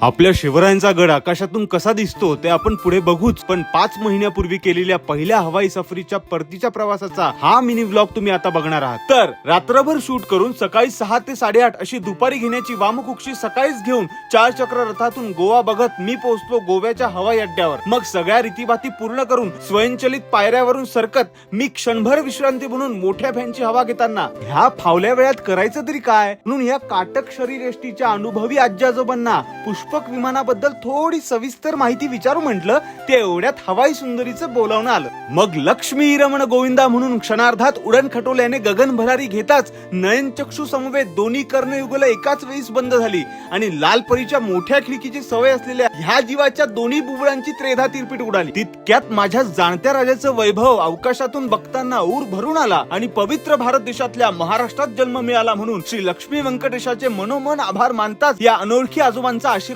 आपल्या शिवरायांचा गड आकाशातून कसा दिसतो ते आपण पुढे बघूच, पण 5 महिन्यापूर्वी केलेल्या पहिल्या हवाई सफरीच्या परतीच्या प्रवासाचा हा मिनी व्लॉग तुम्ही आता बघणार आहात. तर रात्रभर शूट करून सकाळी 6 ते 8:30 अशी दुपारी घेण्याची वामकुक्षी सकाळीच घेऊन 4 चक्र रथातून गोवा बघत मी पोहोचलो गोव्याच्या हवाई अड्ड्यावर. मग सगळ्या रीतीभाती पूर्ण करून स्वयंचलित पायऱ्यावरून सरकत मी क्षणभर विश्रांती म्हणून मोठ्या फॅनची हवा घेताना ह्या फावल्या वेळात करायचं तरी काय म्हणून या काटक शरीर एसटीच्या अनुभवी आजी आजोबांना पुष्पक विमानाबद्दल थोडी सविस्तर माहिती विचारू म्हटलं. ते एवढ्यात हवाई सुंदरीचं बोलावणं आलं. मग लक्ष्मी रमण गोविंदा म्हणून क्षणार्धात उडण खटोल्याने गगन भरारी घेताच नयनचक्षू समवेत दोन्ही कर्णयुगल एकाच वेळीस बंद झाली आणि लाल परीच्या मोठ्या खिडकीची सवय असलेल्या ह्या जीवाच्या दोन्ही बुबुळांची त्रेधा तिरपीट उडाली. तितक्यात माझ्या जाणत्या राजाचं वैभव अवकाशातून बघताना ऊर भरून आला आणि पवित्र भारत देशातल्या महाराष्ट्रात जन्म मिळाला म्हणून श्री लक्ष्मी व्यंकटेशाचे मनोमन आभार मानताच या अनोळखी आजोबांचा आशीर्वाद